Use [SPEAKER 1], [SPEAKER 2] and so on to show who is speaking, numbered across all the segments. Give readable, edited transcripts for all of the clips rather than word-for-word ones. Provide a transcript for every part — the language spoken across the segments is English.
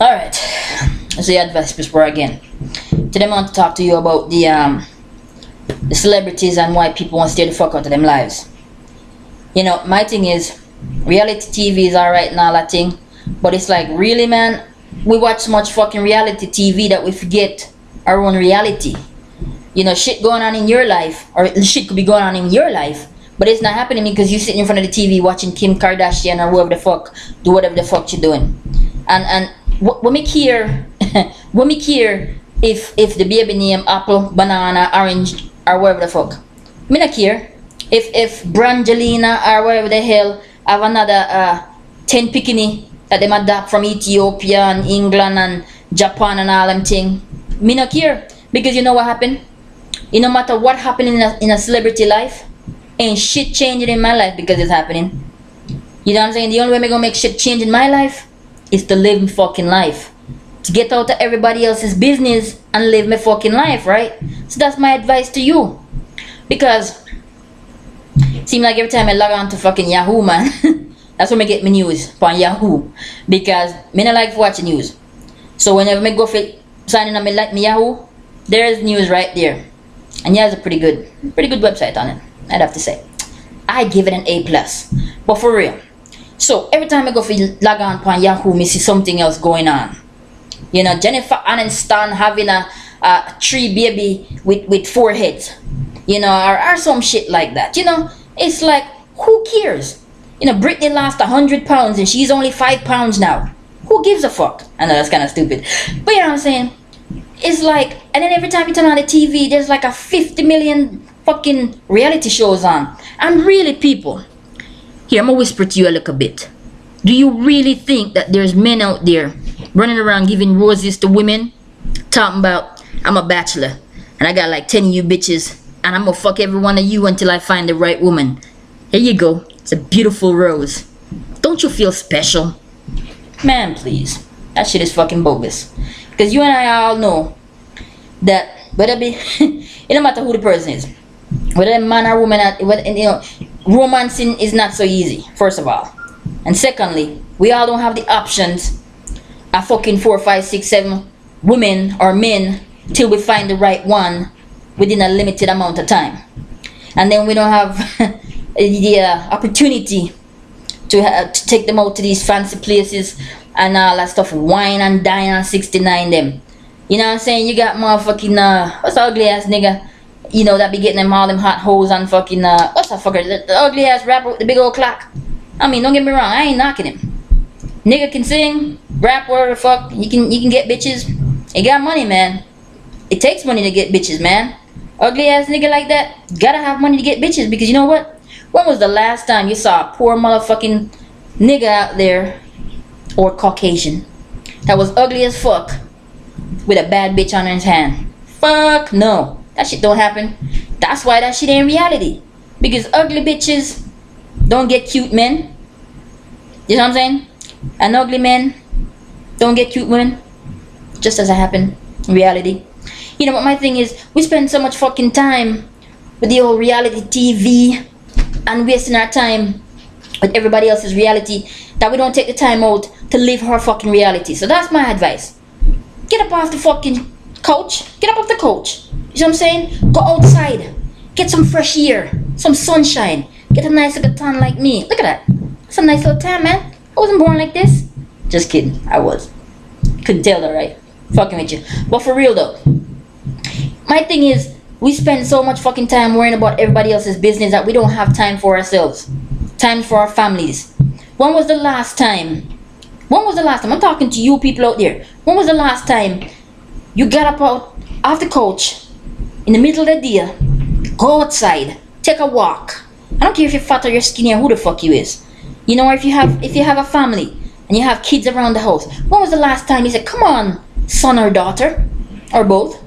[SPEAKER 1] Alright. Let's see advice whisperer again. Today I want to talk to you about the celebrities and why people want to stay the fuck out of them lives. You know, my thing is reality TV is alright and all that thing, but it's like, really, man, we watch so much fucking reality TV that we forget our own reality. You know, shit going on in your life, or shit could be going on in your life, but it's not happening because you're sitting in front of the TV watching Kim Kardashian or whoever the fuck do whatever the fuck you're doing. And what me care, what me care if the baby name apple, banana, orange, or whatever the fuck. Me not care. If Brangelina or whatever the hell have another 10 bikini that them adapt from Ethiopia and England and Japan and all them thing, me not care. Because you know what happened? You no matter what happened in a celebrity life, ain't shit changing in my life because it's happening. You know what I'm saying? The only way me gonna make shit change in my life is to live my fucking life. To get out of everybody else's business and live my fucking life, right? So that's my advice to you. Because it seems like every time I log on to fucking Yahoo, man, that's where I get my news on Yahoo. Because me not like watching news. So whenever I go for signing on my Yahoo, there is news right there. And yeah, it's a pretty good website on it, I'd have to say. I give it an A+. But for real. So every time I go for log on Yahoo, me see something else going on. You know, Jennifer Aniston having a 3 baby with 4 heads. You know, or some shit like that. You know, it's like, who cares? You know, Britney lost 100 pounds and she's only 5 pounds now. Who gives a fuck? I know that's kind of stupid. But you know what I'm saying? It's like, and then every time you turn on the TV, there's like a 50 million fucking reality shows on. And really, people, here, I'm gonna whisper to you a little bit. Do you really think that there's men out there running around giving roses to women? Talking about, I'm a bachelor, and I got like 10 of you bitches, and I'm gonna fuck every one of you until I find the right woman. Here you go. It's a beautiful rose. Don't you feel special? Man, please. That shit is fucking bogus. Because you and I all know that whether be it don't matter who the person is, whether a man or woman, you know, romancing is not so easy, first of all. And secondly, we all don't have the options of fucking 4, 5, 6, 7 women or men till we find the right one within a limited amount of time. And then we don't have the opportunity to take them out to these fancy places and all that stuff, wine and dine and 69 them. You know what I'm saying? You got motherfucking what's the ugly ass nigga, you know, that be getting them all them hot hoes and fucking what's that fucker, the ugly ass rapper with the big old clock. I mean, don't get me wrong, I ain't knocking him. Nigga can sing, rap, whatever the fuck. You can get bitches. He got money, man. It takes money to get bitches, man. Ugly ass nigga like that gotta have money to get bitches, because you know what? When was the last time you saw a poor motherfucking nigga out there, or Caucasian, that was ugly as fuck with a bad bitch on his hand? Fuck no. That shit don't happen. That's why that shit ain't reality. Because ugly bitches don't get cute men. You know what I'm saying? And ugly men don't get cute women. Just as it happened in reality. You know what my thing is? We spend so much fucking time with the old reality TV and wasting our time with everybody else's reality that we don't take the time out to live her fucking reality. So that's my advice. Get up off the fucking couch. Get up off the couch. You know what I'm saying? Go outside. Get some fresh air. Some sunshine. Get a nice little tan like me. Look at that. That's a nice little tan, man. I wasn't born like this. Just kidding. I was. Couldn't tell that, right? Fucking with you. But for real though, my thing is, we spend so much fucking time worrying about everybody else's business that we don't have time for ourselves. Time for our families. When was the last time? I'm talking to you people out there. When was the last time you got up out off the couch in the middle of the day, go outside, take a walk? I don't care if you're fat or you're skinny or who the fuck you is. You know, if you have a family and you have kids around the house, when was the last time you said, come on, son or daughter, or both,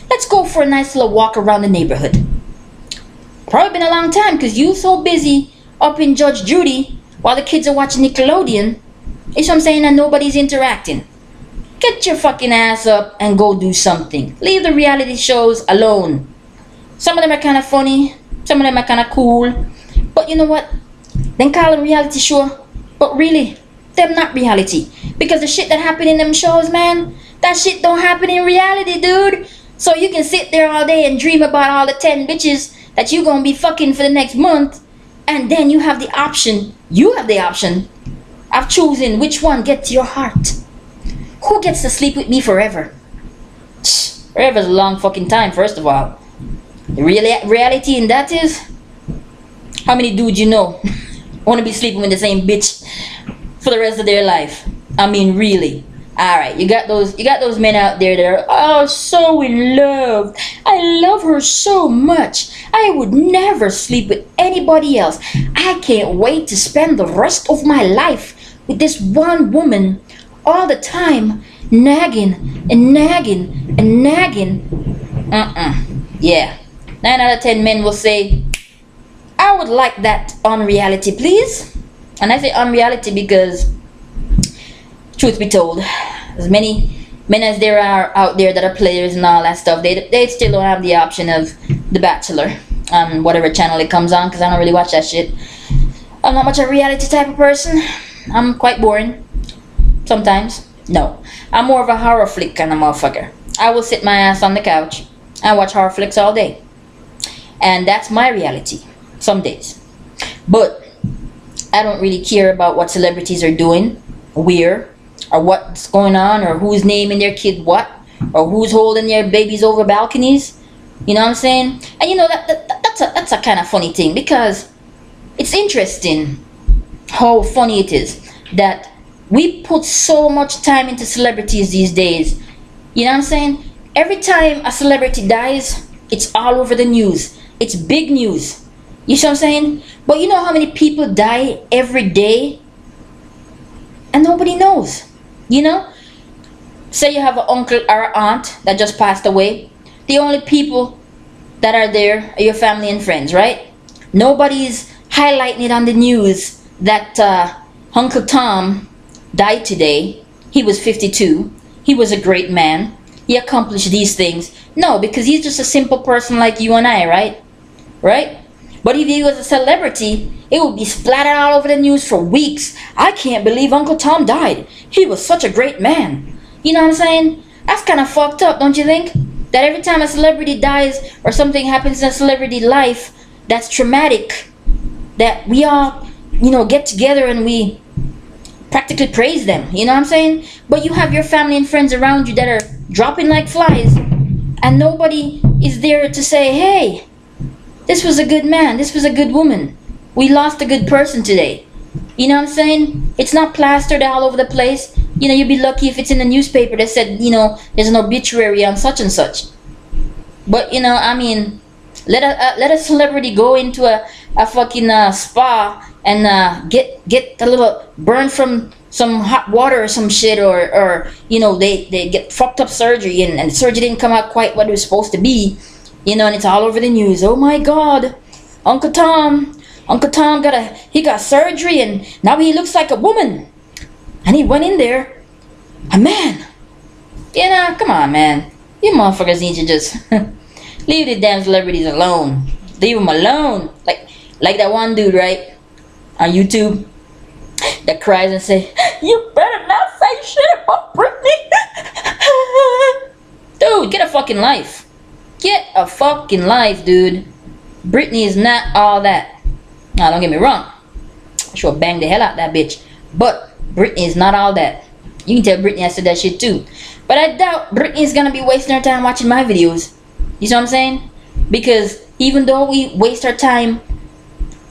[SPEAKER 1] let's go for a nice little walk around the neighborhood? Probably been a long time, because you so busy up in Judge Judy while the kids are watching Nickelodeon. You know what I'm saying? And nobody's interacting. Get your fucking ass up and go do something. Leave the reality shows alone. Some of them are kind of funny. Some of them are kind of cool. But you know what? Then call them reality show. But really, them not reality. Because the shit that happen in them shows, man, that shit don't happen in reality, dude. So you can sit there all day and dream about all the 10 bitches that you gonna be fucking for the next month, and then you have the option of choosing which one gets your heart. Who gets to sleep with me forever? Forever is a long fucking time, first of all. The reality in that is, how many dudes you know want to be sleeping with the same bitch for the rest of their life? I mean, really. Alright, you got those men out there that are, oh, so in love. I love her so much. I would never sleep with anybody else. I can't wait to spend the rest of my life with this one woman all the time, nagging and nagging and nagging. Yeah. 9 out of 10 men will say, I would like that on reality, please. And I say on reality because, truth be told, as many men as there are out there that are players and all that stuff, they still don't have the option of The Bachelor on whatever channel it comes on, because I don't really watch that shit. I'm not much a reality type of person. I'm quite boring sometimes. No, I'm more of a horror flick kind of motherfucker. I will sit my ass on the couch and watch horror flicks all day, and that's my reality some days. But I don't really care about what celebrities are doing, where, or what's going on, or who's naming their kid what, or who's holding their babies over balconies. You know what I'm saying? And you know that's a kind of funny thing, because it's interesting how funny it is that we put so much time into celebrities these days. You know what I'm saying? Every time a celebrity dies, it's all over the news. It's big news. You see what I'm saying? But you know how many people die every day and nobody knows? You know? Say you have an uncle or an aunt that just passed away. The only people that are there are your family and friends, right? Nobody's highlighting it on the news that Uncle Tom died today. He was 52. He was a great man. He accomplished these things. No, because he's just a simple person like you and I, right? Right? But if he was a celebrity, it would be splattered all over the news for weeks. I can't believe Uncle Tom died. He was such a great man. You know what I'm saying? That's kind of fucked up, don't you think? That every time a celebrity dies or something happens in a celebrity life that's traumatic, that we all, you know, get together and we practically praise them. You know what I'm saying? But you have your family and friends around you that are dropping like flies, and nobody is there to say, hey, this was a good man, this was a good woman, we lost a good person today. You know what I'm saying? It's not plastered all over the place. You know, you'd be lucky if it's in the newspaper that said, you know, there's an obituary on such and such. But, you know, I mean, let a celebrity go into a fucking spa and get a little burn from some hot water or some shit, or you know, they get fucked up surgery and the surgery didn't come out quite what it was supposed to be. You know, and it's all over the news. Oh my God, Uncle Tom got surgery and now he looks like a woman. And he went in there, a man. You know, come on, man. You motherfuckers need to just leave the damn celebrities alone. Leave them alone. Like that one dude, right, on YouTube, that cries and say, you better not say shit about Britney. Dude, get a fucking life. Get a fucking life, dude. Britney is not all that. Now, don't get me wrong. I sure bang the hell out that bitch. But Britney is not all that. You can tell Britney I said that shit too. But I doubt Britney is gonna be wasting her time watching my videos. You see what I'm saying? Because even though we waste our time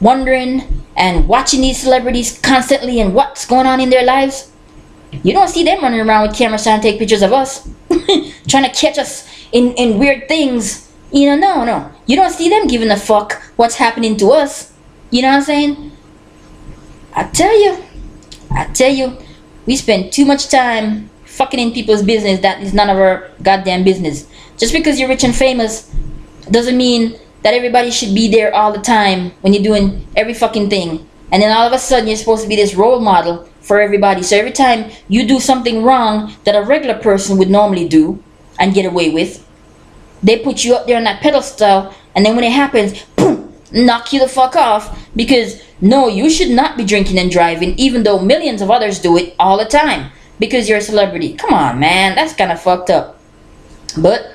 [SPEAKER 1] wondering and watching these celebrities constantly and what's going on in their lives, you don't see them running around with cameras trying to take pictures of us. Trying to catch us in weird things. You know, no. You don't see them giving a fuck what's happening to us. You know what I'm saying? I tell you, we spend too much time fucking in people's business that is none of our goddamn business. Just because you're rich and famous doesn't mean that everybody should be there all the time when you're doing every fucking thing. And then all of a sudden you're supposed to be this role model for everybody. So every time you do something wrong that a regular person would normally do and get away with, they put you up there on that pedestal, and then when it happens, boom, knock you the fuck off, because no, you should not be drinking and driving, even though millions of others do it all the time because you're a celebrity. Come on, man, that's kind of fucked up. But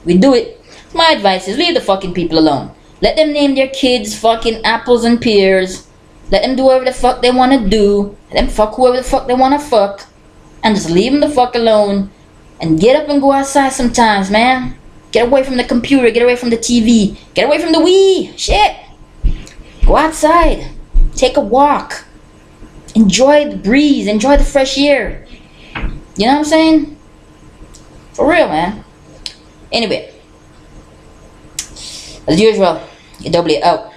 [SPEAKER 1] we do it. My advice is leave the fucking people alone. Let them name their kids fucking apples and pears. Let them do whatever the fuck they want to do. Let them fuck whoever the fuck they want to fuck. And just leave them the fuck alone. And get up and go outside sometimes, man. Get away from the computer. Get away from the TV. Get away from the Wii. Shit. Go outside. Take a walk. Enjoy the breeze. Enjoy the fresh air. You know what I'm saying? For real, man. Anyway. As usual, you double it out.